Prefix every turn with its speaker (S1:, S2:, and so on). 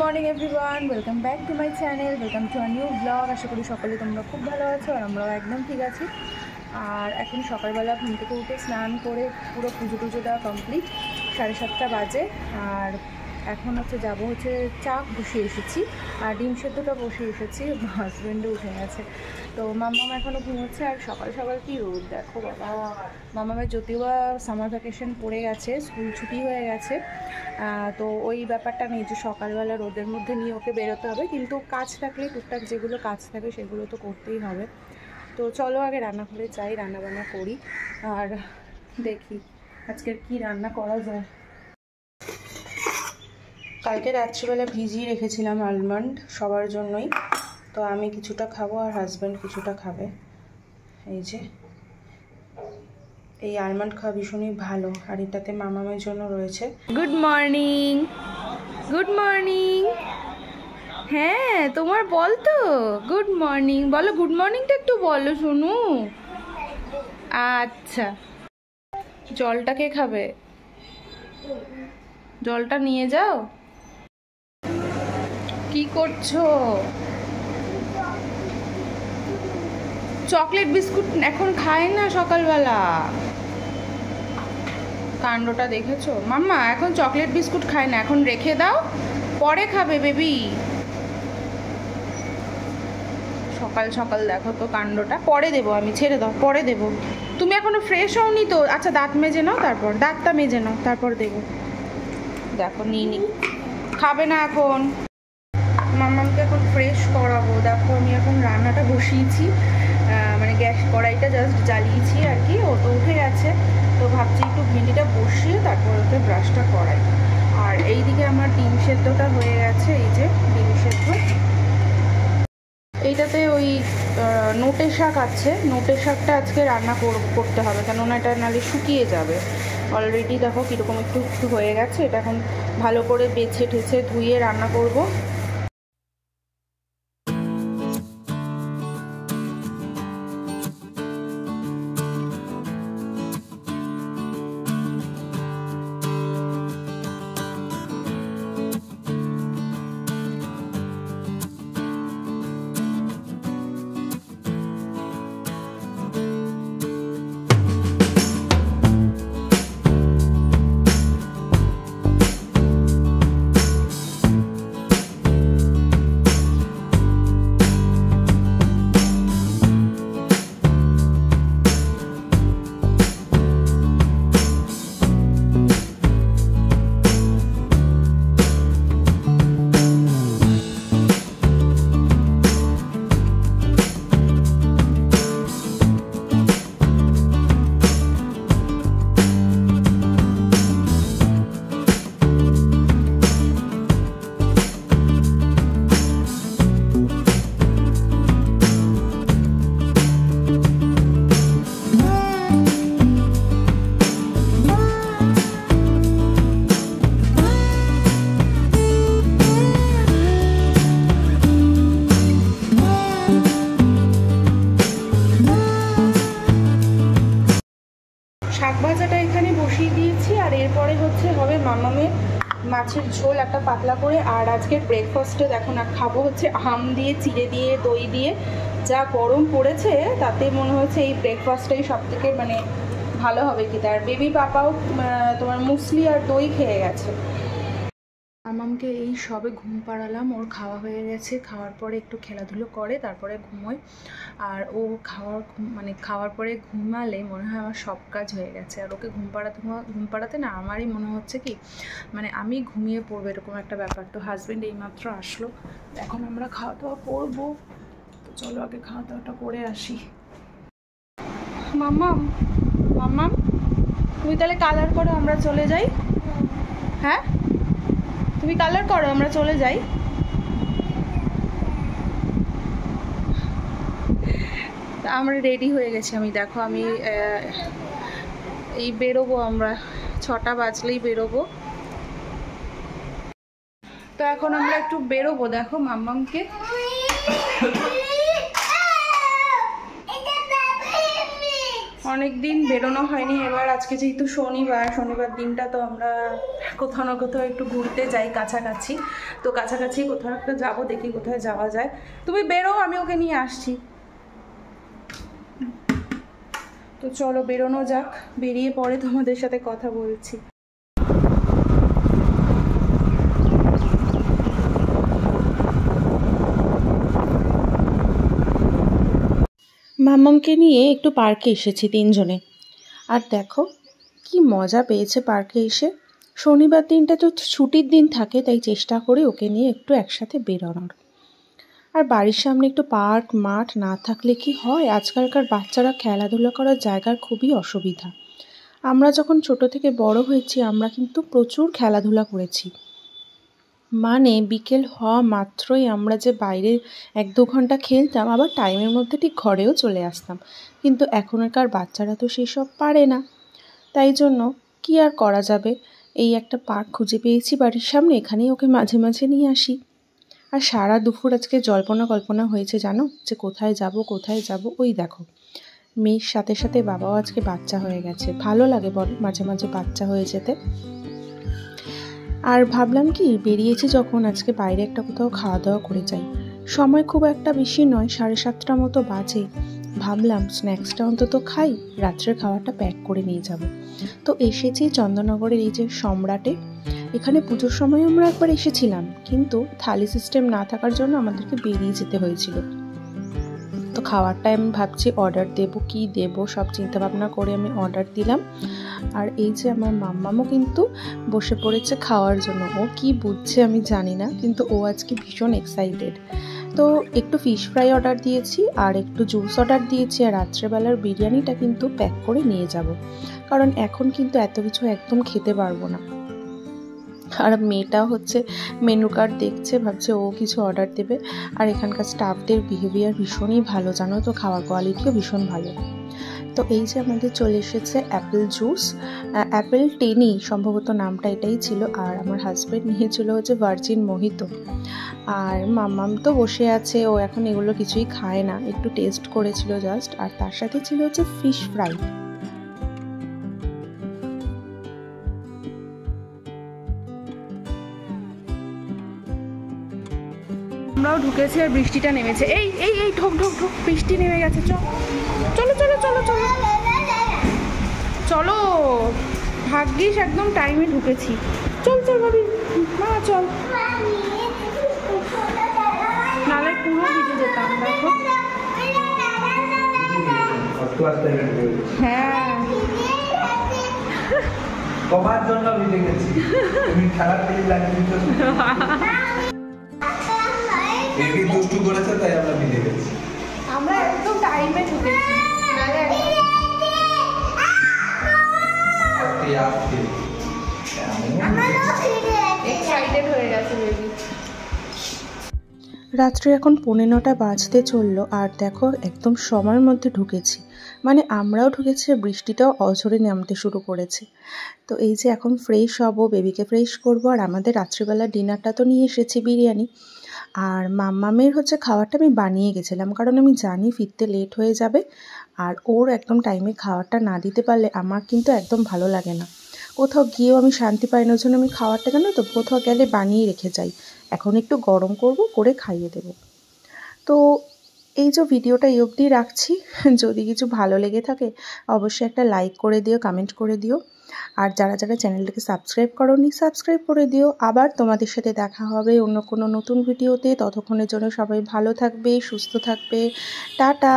S1: Morning everyone, welcome back to my channel, welcome to a new blog. আশা করি সকলে তোমরা খুব ভালো আছো আর আমরাও একদম ঠিক আছি। আর এখন সকালবেলা ঘুম থেকে উঠে স্নান করে পুরো পুজো টুজো দেওয়া কমপ্লিট, 7:30 বাজে। আর এখন যাবো চা বসিয়ে এসেছি আর ডিম সেদ্ধটা বসিয়ে এসেছি, হাজব্যান্ডও উঠে গেছে। তো মাম্মাম এখনও ঘুমোচ্ছে। আর সকাল সকাল কি রোদ দেখো বাবা। মাম্মামের যদিও বা সামার ভ্যাকেশন পড়ে গেছে, স্কুল ছুটি হয়ে গেছে, তো ওই ব্যাপারটা নেই যে সকালবেলা রোদের মধ্যে নিয়ে ওকে বেরোতে হবে, কিন্তু কাজ থাকলে টুকটাক যেগুলো কাজ থাকে সেগুলো তো করতেই হবে। তো চলো আগে রান্নাঘরে যাই, রান্নাবান্না করি আর দেখি আজকের কি রান্না করা যায়। কালকে রাত্রিবেলা ভিজিয়ে রেখেছিলাম আলমন্ড সবার জন্যই, তো আমি কিছুটা খাবো আর হাজব্যান্ড কিছুটা খাবে। এই যে এই আলমন্ড খাওয়া ভীষণই ভালো, আর এটাতে মামামের জন্য রয়েছে। Good morning, good morning. হ্যাঁ তোমার বল তো, গুড মর্নিং বলো, গুড মর্নিংটা একটু বলো শোনো। আচ্ছা, জলটা কে খাবে? জলটা নিয়ে যাও। কি করছো? চকলেট বিস্কুট এখন খায় না সকালবেলা। কাণ্ডটা দেখেছো মাম্মা? এখন চকলেট বিস্কুট খায় না, এখন রেখে দাও, পরে খাবে বেবি। সকাল সকাল দেখো তো কাণ্ডটা। পরে দেবো আমি, ছেড়ে দাও, পরে দেবো। তুমি এখনো ফ্রেশ হওনি তো? আচ্ছা দাঁত মেজে নাও, তারপর দাঁতটা মেজে নাও, তারপর দেবো। দেখো নিইনি, খাবে না এখন। মাম্মামকে এখন ফ্রেশ করাবো। দেখো আমি এখন রান্নাটা বসিয়েছি, মানে গ্যাস কড়াইটা জাস্ট জ্বালিয়েছি আর কি। ও তো উঠে গেছে, তো ভাবছি একটু ভেন্ডিটা বসিয়ে তারপর ওকে ব্রাশটা করাই। আর এইদিকে আমার ডিম সেদ্ধটা হয়ে গেছে। এই যে ডিম সেদ্ধ, এইটাতে ওই নোটে শাক আছে, নোটে শাকটা আজকে রান্না করতে হবে, কেননা এটা নাহলে শুকিয়ে যাবে। অলরেডি দেখো কীরকম একটু একটু হয়ে গেছে। এটা এখন ভালো করে বেছে ঠেছে ধুয়ে রান্না করব। শাক ভাজাটা এখানে বসিয়ে দিয়েছি, আর এরপরে হবে মামামের মাছের ঝোল একটা পাতলা করে। আর আজকের ব্রেকফাস্টে দেখো না, খাবো আম দিয়ে, চিড়ে দিয়ে, দই দিয়ে। যা গরম পড়েছে তাতে মনে হচ্ছে এই ব্রেকফাস্টটাই সব থেকে মানে ভালো হবে কি। তার বেবি পাপাও তোমার মুসলি আর দই খেয়ে গেছে। মামামকে এই সবে ঘুম পাড়ালাম, ওর খাওয়া হয়ে গেছে। খাওয়ার পরে একটু খেলাধুলো করে তারপরে ঘুমোয়। আর ও খাওয়ার পরে ঘুমালে মনে হয় আমার সব কাজ হয়ে গেছে। আর ওকে ঘুম পাড়াতে না আমারই মনে হচ্ছে কি মানে আমি ঘুমিয়ে পড়বো, এরকম একটা ব্যাপার। তো হাজব্যান্ড এইমাত্র আসলো, এখন আমরা খাওয়া দাওয়া করবো। তো চলো আগে খাওয়া দাওয়াটা করে আসি। মাম্মাম মাম্মাম তুমি তাহলে কালার করো, আমরা চলে যাই। হ্যাঁ তুমি কালার করো, আমরা চলে যাই। আমরা রেডি হয়ে গেছি। আমি দেখো আমি এই বেরোবো, আমরা 6টা বাজলেই বেরোবো। তো এখন আমরা একটু বেরোবো। দেখো মাম্মামকে অনেক দিন বেরোনো হয়নি, এবার আজকে যেহেতু শনিবার দিনটা তো আমরা কোথাও না কোথাও একটু ঘুরতে যাই কাছাকাছি। তো কাছাকাছি কোথাও একটা যাবো, দেখি কোথায় যাওয়া যায়। তুমি বেরো, আমি ওকে নিয়ে আসছি। তো চলো বেরোনো যাক, বেরিয়ে পরে তোমাদের সাথে কথা বলছি। মাম্মামকে নিয়ে একটু পার্কে এসেছি তিনজনে, আর দেখো কি মজা পেয়েছে পার্কে এসে। শনিবার দিনটা তো ছুটির দিন থাকে, তাই চেষ্টা করি ওকে নিয়ে একটু একসাথে বেরোনোর। আর বাড়ির সামনে একটু পার্ক মাঠ না থাকলে কি হয়, আজকালকার বাচ্চারা খেলাধুলা করার জায়গার খুবই অসুবিধা। আমরা যখন ছোট থেকে বড় হয়েছি আমরা কিন্তু প্রচুর খেলাধুলা করেছি, মানে বিকেল হওয়া মাত্রই আমরা যে বাইরে 1-2 ঘন্টা খেলতাম, আবার টাইমের মধ্যে ঠিক ঘরেও চলে আসতাম। কিন্তু এখনকার বাচ্চারা তো সেসব পারে না, তাই জন্য কি আর করা যাবে, এই একটা পার্ক খুঁজে পেয়েছি বাড়ির সামনে, এখানেই ওকে মাঝে মাঝে নিয়ে আসি। আর সারা দুপুর আজকে জল্পনা কল্পনা হয়েছে জানো, যে কোথায় যাব। ওই দেখো মেয়ের সাথে সাথে বাবাও আজকে বাচ্চা হয়ে গেছে, ভালো লাগে বল মাঝে মাঝে বাচ্চা হয়ে যেতে। আর ভাবলাম কি, বেরিয়েছি যখন আজকে বাইরে একটা কোথাও খাওয়া দাওয়া করে যাই। সময় খুব একটা বেশি নয়, 7:30 মতো বাজে। ভাবলাম স্ন্যাক্সটা অন্তত খাই, রাত্রের খাওয়াটা প্যাক করে নিয়ে যাব। তো এসেছি চন্দননগরের এই যে সম্রাটে। এখানে পুজোর সময় আমরা একবার এসেছিলাম, কিন্তু থালি সিস্টেম না থাকার জন্য আমাদেরকে বেরিয়ে যেতে হয়েছিল। তো খাওয়ারটা আমি ভাবছি অর্ডার দেবো কি দেবো, সব চিন্তা ভাবনা করে আমি অর্ডার দিলাম। আর এই যে আমার মাম্মামও কিন্তু বসে পড়েছে খাওয়ার জন্য। ও কি বুঝছে আমি জানি না, কিন্তু ও আজকে ভীষণ এক্সাইটেড। তো একটু ফিশ ফ্রাই অর্ডার দিয়েছি আর একটু জুস অর্ডার দিয়েছি, আর রাত্রেবেলার বিরিয়ানিটা কিন্তু প্যাক করে নিয়ে যাব, কারণ এখন কিন্তু এত কিছু একদম খেতে পারবো না। আর মেয়েটাও হচ্ছে মেনু কার্ড দেখছে, ভাবছে ও কিছু অর্ডার দেবে। আর এখানকার স্টাফদের বিহেভিয়ার ভীষণই ভালো জানো তো, খাওয়ার কোয়ালিটিও ভীষণ ভালো। তো এই যে আমাদের চলে এসেছে অ্যাপেল জুস, অ্যাপেল টেনি সম্ভবত নামটা এটাই ছিল। আর আমার হাজব্যান্ড নিয়েছিল হচ্ছে ভার্জিন মোহিতো। আর মাম্মাম তো বসে আছে, ও এখন এগুলো কিছুই খায় না, একটু টেস্ট করেছিল জাস্ট। আর তার সাথে ছিল হচ্ছে ফিশ ফ্রাই। আমরাও ঢুকেছি আর বৃষ্টিটা নেমেছে। এই এই এই ঢোক ঢোক ঢোক, বৃষ্টি নেমে গেছে। চলো চলো চলো চলো চলো, ভাগ্যিস একদম টাইমে ঢুকেছি। চল চল ভাবি, মা চল, নালে পুরো ভিজে যেতাম। দেখো হ্যাঁ,
S2: তোমার জন্য ভিজে গেছি, তুমি খেলার থেকে লাগিয়ে দিতে। বেবি দুষ্টু করেছে তাই আমরা ভিজে গেছি।
S1: আমরা একদম টাইমে ঢুকেছি, নালে এক্সাইটেড হয়ে গেছে বেবি। রাত্রে এখন 9:45 বাজতে চললো, আর দেখো একদম সময়ের মধ্যে ঢুকেছি, মানে আমরাও ঢুকেছি, বৃষ্টিটাও অঝরে নামতে শুরু করেছে। তো এই যে এখন ফ্রেশ হব, বেবিকে ফ্রেশ করব, আর আমাদের রাত্রিবেলা ডিনারটা তো নিয়ে এসেছি বিরিয়ানি। আর মাম্মামের হচ্ছে খাবারটা আমি বানিয়ে গেছিলাম, কারণ আমি জানি ফিরতে লেট হয়ে যাবে, আর ওর একদম টাইমে খাবারটা না দিতে পারলে আমার কিন্তু একদম ভালো লাগে না। কোথাও গিয়েও আমি শান্তি পাই না, ওই জন্য আমি খাবারটা জানো তো কোথাও গেলে বানিয়ে রেখে যাই, এখন একটু গরম করব, করে খাইয়ে দেব। তো এই যে ভিডিওটা এই অবধি রাখছি, যদি কিছু ভালো লেগে থাকে অবশ্যই একটা লাইক করে দিও, কমেন্ট করে দিও। আর যারা যারা চ্যানেলটাকে সাবস্ক্রাইব করোনি সাবস্ক্রাইব করে দিও। আবার তোমাদের সাথে দেখা হবে অন্য কোনো নতুন ভিডিওতে, ততক্ষণের জন্য সবাই ভালো থাকবে, সুস্থ থাকবে, টাটা।